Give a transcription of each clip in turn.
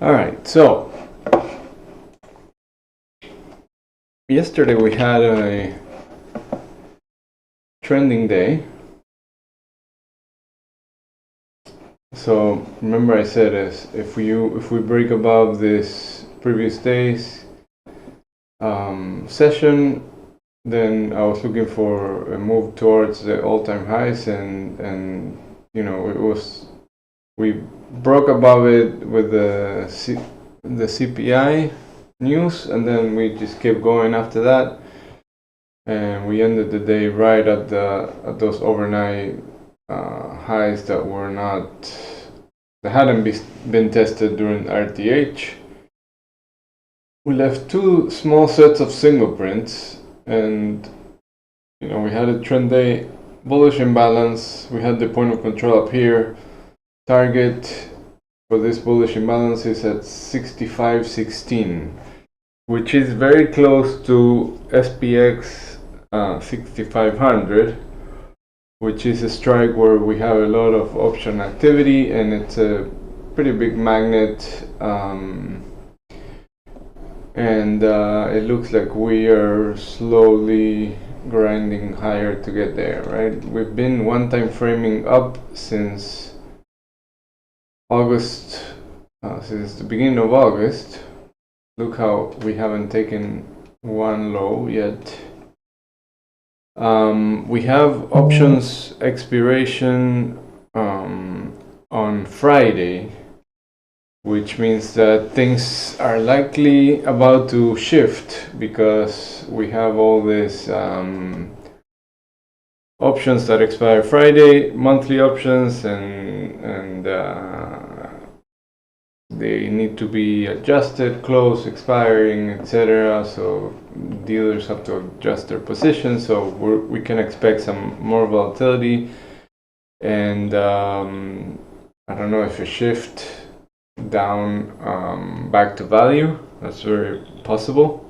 All right, so yesterday we had a trending day. So remember I said if we break above this previous day's session, then I was looking for a move towards the all-time highs, and you know we broke above it with the CPI news, and then we just kept going after that, and we ended the day right at those overnight highs that hadn't been tested during RTH. We left two small sets of single prints, and we had a trend day bullish imbalance. We had the point of control up here. Target for this bullish imbalance is at 65.16, which is very close to SPX 6500, which is a strike where we have a lot of option activity, and it's a pretty big magnet, and it looks like we are slowly grinding higher to get there, right? We've been one-time framing up since August, since the beginning of August. Look how we haven't taken one low yet. We have options expiration on Friday, which means that things are likely about to shift, because we have all these options that expire Friday, monthly options, and they need to be adjusted, close, expiring, etc. So dealers have to adjust their positions, so we can expect some more volatility, and I don't know if a shift down back to value, that's very possible,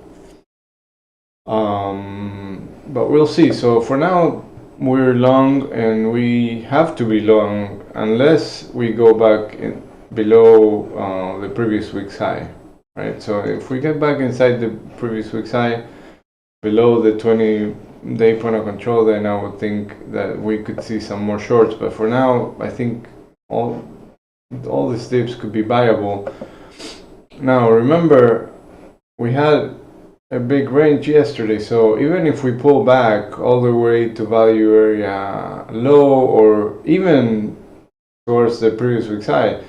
but we'll see. So for now we're long, and we have to be long unless we go back below the previous week's high, right? So if we get back inside the previous week's high, below the 20-day point of control, then I would think that we could see some more shorts. But for now, I think all these dips could be viable. Now remember, we had a big range yesterday, so even if we pull back all the way to value area low, or even towards the previous week's high,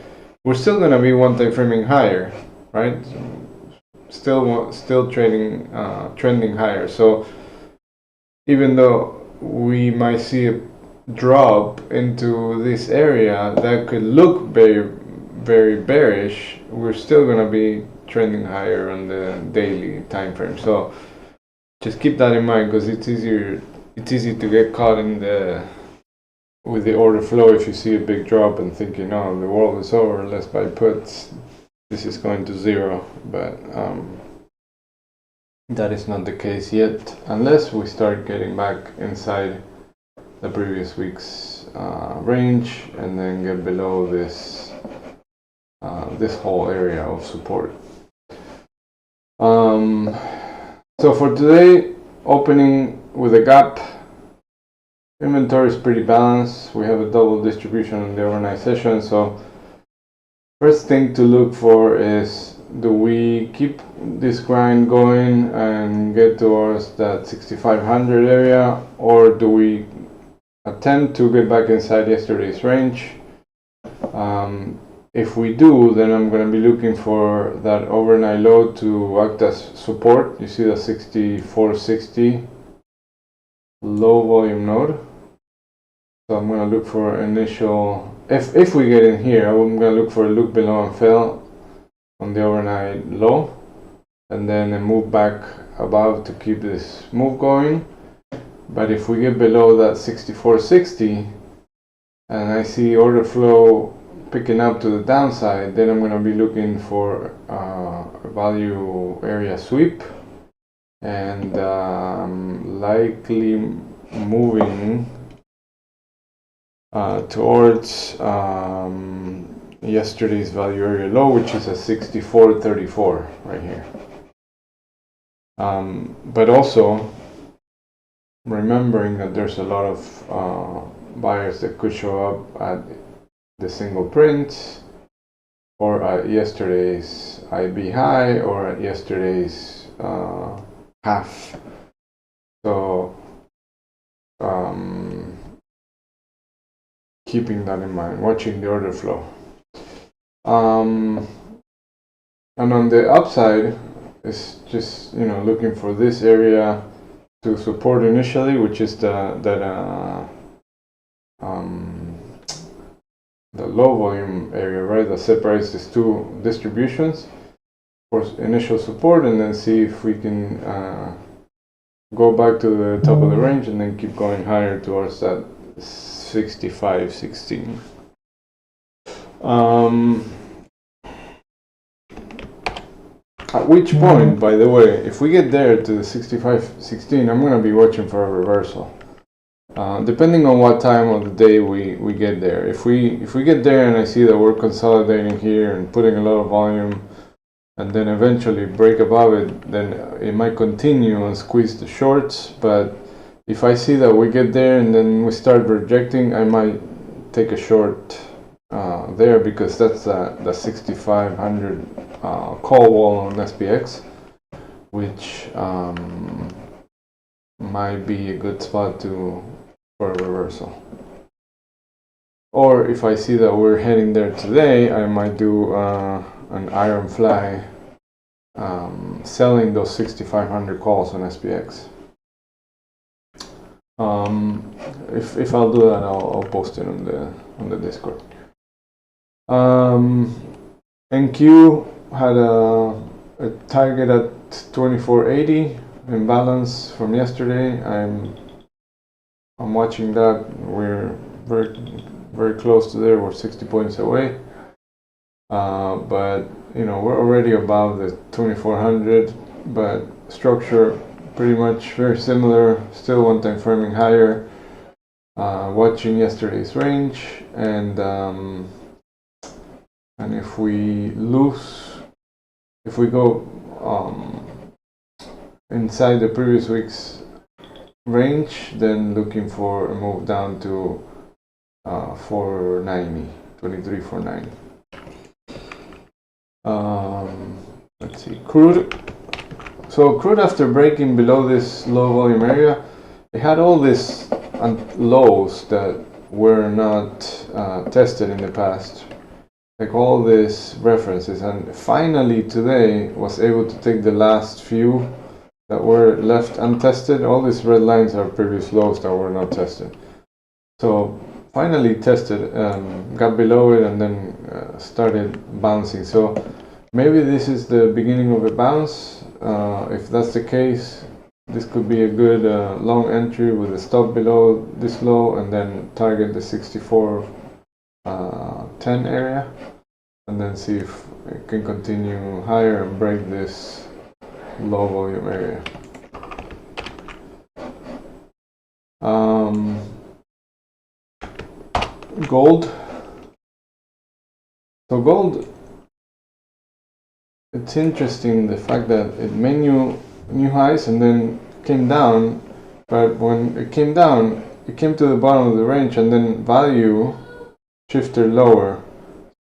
we're still going to be one-time framing higher, right? Still trading, trending higher. So even though we might see a drop into this area that could look very, very bearish, we're still going to be trending higher on the daily time frame. So just keep that in mind, because it's easy to get caught with the order flow if you see a big drop and thinking, oh, the world is over, let's buy puts, this is going to zero. But that is not the case yet, unless we start getting back inside the previous week's range, and then get below this whole area of support. So for today, opening with a gap. Inventory is pretty balanced. We have a double distribution in the overnight session. So first thing to look for is, do we keep this grind going and get towards that 6500 area, or do we attempt to get back inside yesterday's range? If we do, then I'm going to be looking for that overnight low to act as support. You see the 6460 low volume node. So I'm going to look for initial, if we get in here, I'm going to look for a look below and fill on the overnight low, and then a move back above to keep this move going. But if we get below that 6460 and I see order flow picking up to the downside, then I'm going to be looking for a value area sweep, and likely moving towards yesterday's value area low, which is a 64.34 right here. But also remembering that there's a lot of buyers that could show up at the single print, or at yesterday's IB high, or at yesterday's half. So keeping that in mind, watching the order flow. And on the upside, it's just, you know, looking for this area to support initially, which is the low volume area, right, that separates these two distributions for initial support, and then see if we can go back to the top of the range and then keep going higher towards that 65.16. At which point, by the way, if we get there to the 65.16, I'm going to be watching for a reversal. Depending on what time of the day we get there. If we get there and I see that we're consolidating here and putting a lot of volume, and then eventually break above it, then it might continue and squeeze the shorts. But if I see that we get there and then we start rejecting, I might take a short there, because that's the 6,500 call wall on SPX, which might be a good spot for a reversal. Or if I see that we're heading there today, I might do an iron fly, selling those 6,500 calls on SPX. If I'll do that, I'll post it on the Discord. NQ had a target at 2480 imbalance from yesterday. I'm watching that. We're very close to there. We're 60 points away. But you know, we're already above the 2400, but structure pretty much very similar. Still one time firming higher. Watching yesterday's range, and if we go inside the previous week's range, then looking for a move down to 490, 23,490. Let's see, crude. So crude, after breaking below this low volume area, it had all these lows that were not tested in the past, like all these references, and finally today was able to take the last few that were left untested. All these red lines are previous lows that were not tested. So finally tested, got below it, and then started bouncing. So maybe this is the beginning of a bounce. If that's the case, this could be a good long entry with a stop below this low, and then target the 64.10 area, and then see if it can continue higher and break this low volume area. Gold. So gold, it's interesting the fact that it made new highs and then came down, but when it came down, it came to the bottom of the range, and then value shifted lower.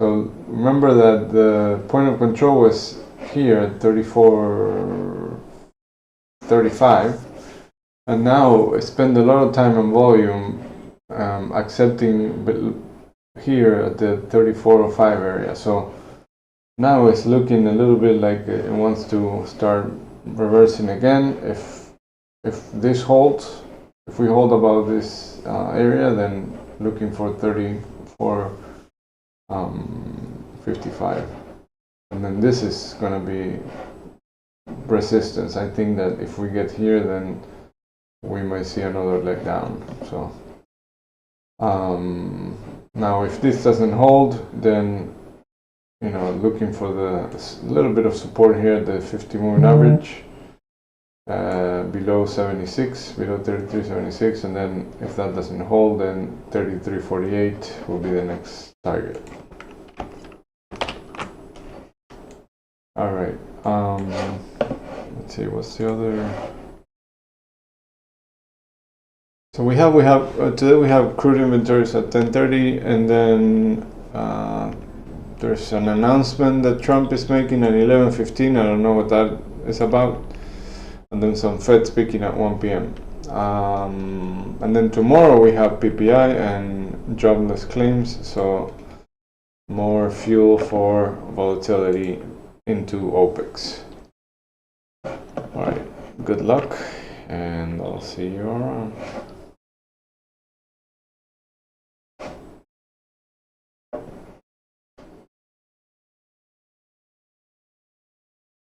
So remember that the point of control was here at 34.35, and now I spend a lot of time on volume accepting here at the 34.05 area. So now it's looking a little bit like it wants to start reversing again. If this holds, if we hold above this area, then looking for 34.55, and then this is going to be resistance. I think that if we get here, then we might see another leg down. So now if this doesn't hold, then, you know, looking for the little bit of support here at the 50 moving average, below 76, below 33.76, and then if that doesn't hold, then 33.48 will be the next target. All right. Let's see. What's the other? So we have today we have crude inventories at 10:30, and then there's an announcement that Trump is making at 11:15. I don't know what that is about. And then some Fed speaking at 1 p.m. And then tomorrow we have PPI and jobless claims, so more fuel for volatility into OPEX. All right, good luck, and I'll see you around.